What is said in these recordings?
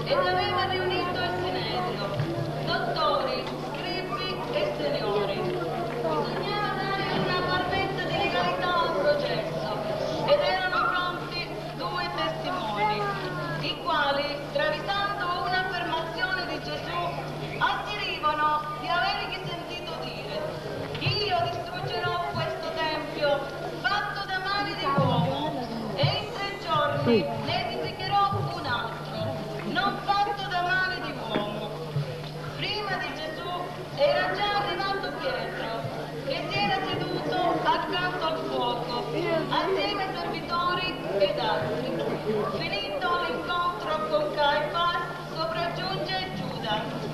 ed aveva riunito il Sinedrio, dottori, scribi e signori. Bisognava dare una parvenza di legalità al processo ed erano pronti due testimoni, i quali, travisando un'affermazione di Gesù, asserivano di avergli sentito dire: io distruggerò questo tempio fatto da mani di uomo e in 3 giorni ne edificherò un altro, non fatto da mani di uomo. Prima di Gesù era già arrivato Pietro, che si era seduto accanto al fuoco, assieme ai servitori ed altri. Finito l'incontro con Caifa, sopraggiunge Giuda.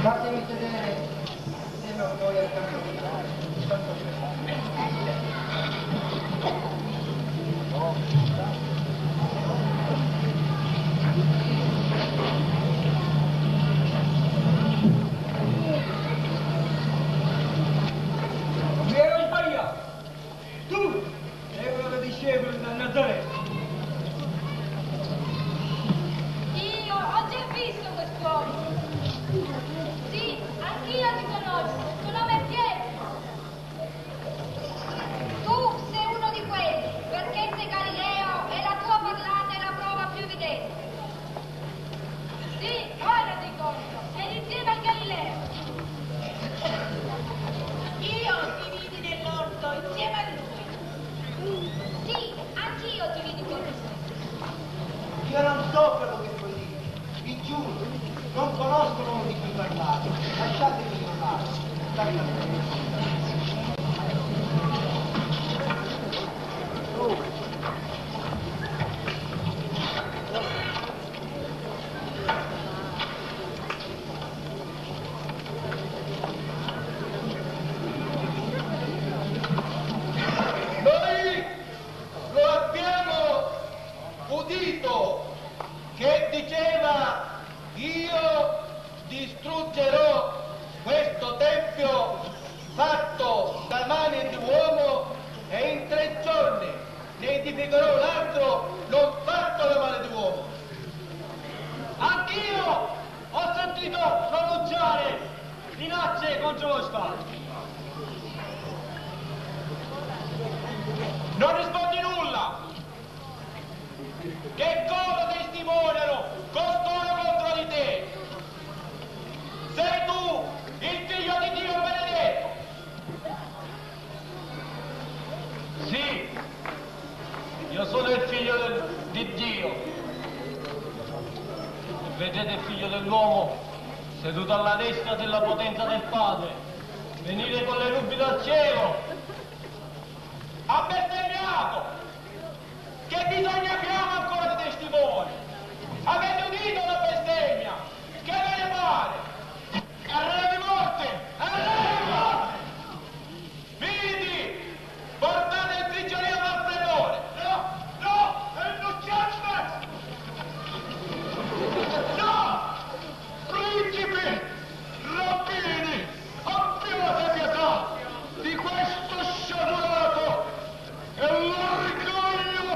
Fatemi sedere insieme a voi accanto di Mi ero sbagliato. Tu sei uno dei discepoli da Nazareth. Io ho già visto quest'uomo. Sì, anch'io ti conosco. Il tuo nome è Pietro. Tu sei uno di quelli, perché sei Galileo e la tua parlata è la prova più evidente. Sì, ora ti conto, sei insieme al Galileo. Io ti vidi nell'orto insieme a lui. Sì, anch'io ti vidi con lui. Io non so quello che vuoi dire, vi giuro, non conosco l'uomo di cui parlare, lasciatemi parlare, stai Noi lo abbiamo udito che diceva: io distruggerò questo tempio fatto da mani di uomo e in 3 giorni ne edificherò un altro non fatto da mani di uomo. Anch'io ho sentito pronunciare minacce contro lo Stato. Non rispondi nulla! Che cosa testimoniano costoro contro di te? Sei tu il figlio di Dio benedetto? Sì, io sono il figlio di Dio. Vedete il figlio dell'uomo seduto alla destra della potenza del Padre venire con le nubi dal cielo. Ha bestemmiato! Che bisogna abbiamo ancora di testimoni? Avete udito la bestemmia? Che ve ne pare? Arredi morte! Arredi morte! Vidi! Portate il prigioniero al pretore! No! No! È innocente! No! Principi! Rabbini! Abbiate pietà di questo sciagurato! E l'orgoglio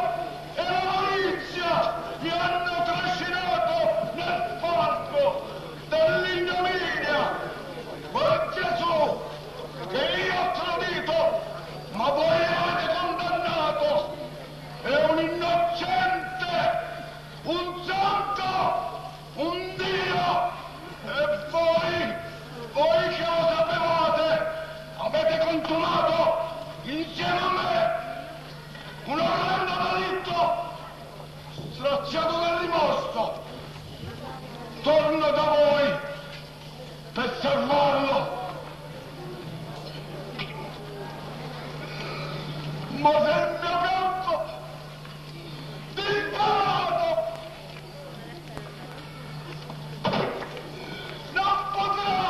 e la malizia mi hanno trascinato nel falco dell'ignominia. Ma Gesù, che io ho tradito, ma voi avete condannato, è un innocente, un santo, un Dio. E voi che lo sapevate, avete consumato insieme a me un orrendo delitto, straziato dal rimorso. Torno da voi per salvarlo. Ma se il mio campo disparato non potrà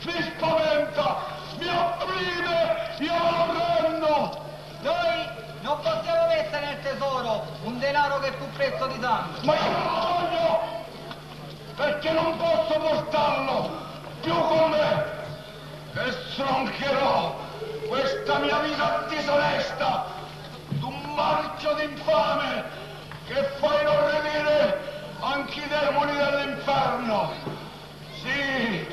mi spaventa, mi opprime, io lo prendo! Noi non possiamo mettere nel tesoro un denaro che è più prezzo di sangue. Ma io non lo voglio! Perché non posso portarlo più con me! E stroncherò questa mia vita disonesta d'un marchio d'infame che fa inorridire anche i demoni dell'inferno. Sì,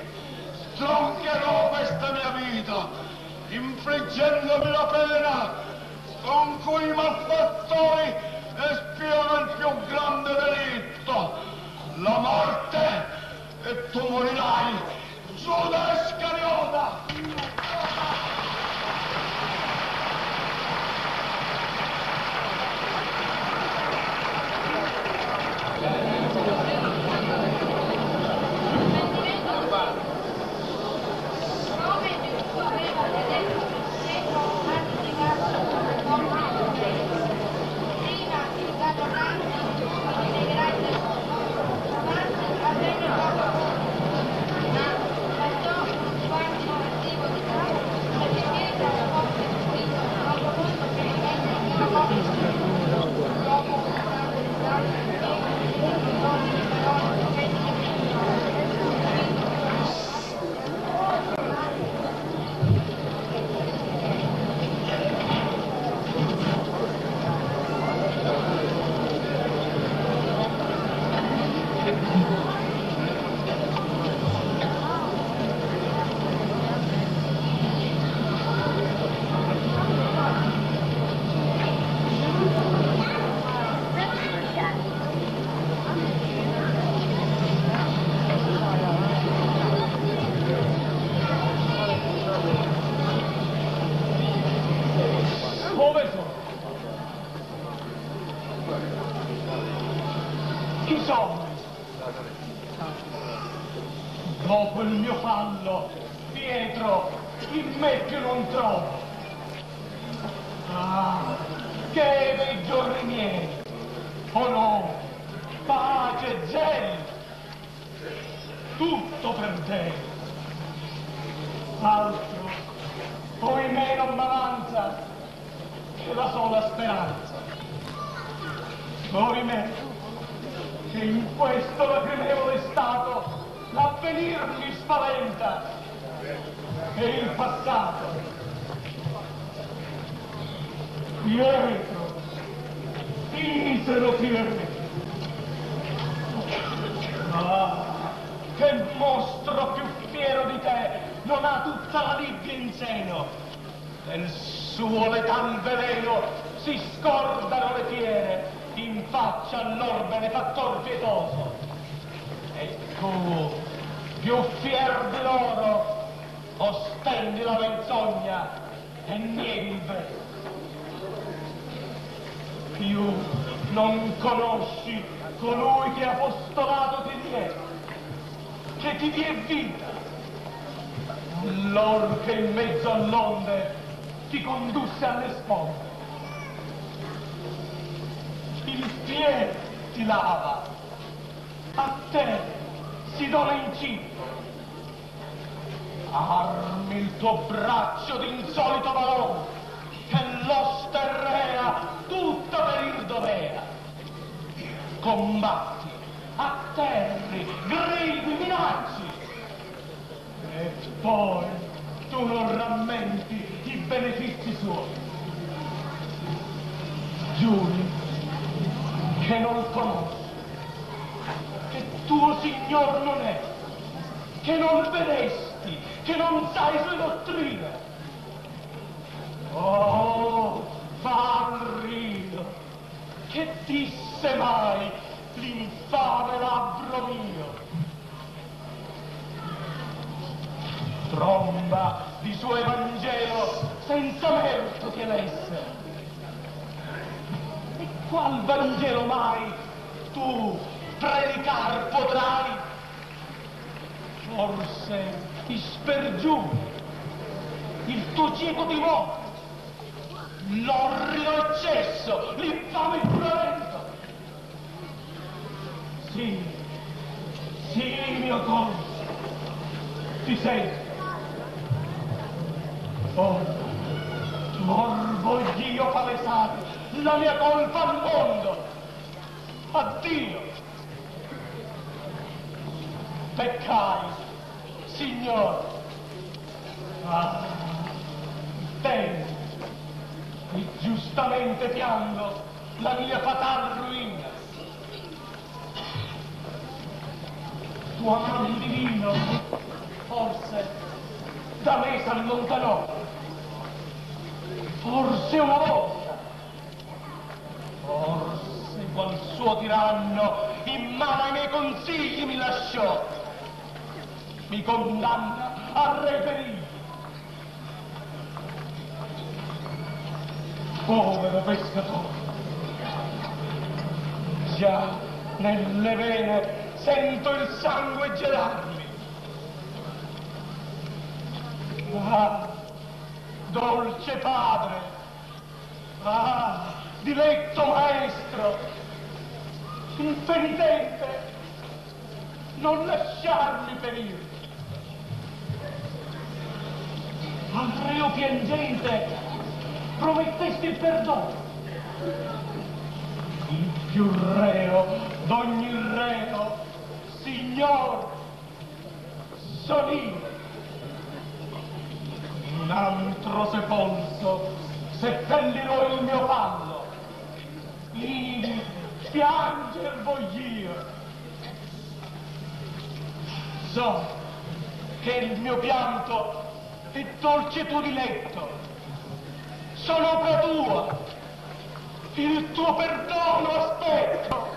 stroncherò questa mia vita, infliggendomi la pena con cui i malfattori espiano il più grande delitto, la morte, e tu morirai, Giuda Iscariota! Dove sono? Chi sono? Dopo il mio fallo, Pietro, in me più non trovo. Ah, che bei giorni miei! Onore, pace, gel, tutto per te. Altro, ohimè, non m'avanza che la sola speranza. Ohimè, che in questo lacrimevole stato l'avvenir mi spaventa e il passato. Pietro, misero Pietro. Ah, che mostro più fiero di te non ha tutta la Bibbia in seno. Nel suo letal veleno si scordano le fiere in faccia al lor benefattor pietoso. E tu, più fier di loro, ostendi la menzogna e nieghi il vero. Più non conosci colui che apostolato ti diede, che ti die vita, l'or che in mezzo all'onde ti condusse alle sponde. Il piede ti lava, a te si dona in cibo. Armi il tuo braccio d'insolito valore, che l'osta errea tutta per il dovea. Combatti, atterri, gridi, minacci, e poi tu non rammenti i benefici suoi. Giuri che non conosci, che tuo signor non è, che non vedesti, che non sai sue dottrine. Oh, Fanrido, che disse mai l'infame labbro mio? Tromba di suo Evangelo senza merito ti elesse. E qual Vangelo mai tu predicar potrai? Forse ti spergiuri, il tuo cieco timore, l'orrido eccesso, l'infame giuramento. Sì, sì, mio conte, ti sento. Oh, voglio palesare la mia colpa al mondo. Addio. Peccai, Signore. Ah, tempo. E giustamente piango la mia fatale ruina. Tuo amore divino, forse, da me s'allontanò. Forse una volta. Forse qual suo tiranno in mano ai miei consigli mi lasciò. Mi condanna a reperire. Povero pescatore. Già nelle vene sento il sangue gelarmi. Ah, dolce padre, ah, diletto maestro, impenitente, non lasciarmi perire. Al reo piangente promettesti il perdono. Il più reo d'ogni reo, Signor, son io. Un altro sepolso seppellirò il mio fallo. Ivi pianger vogl'io. So che il mio pianto è dolce tuo diletto. Sono opera tua. Il tuo perdono aspetto.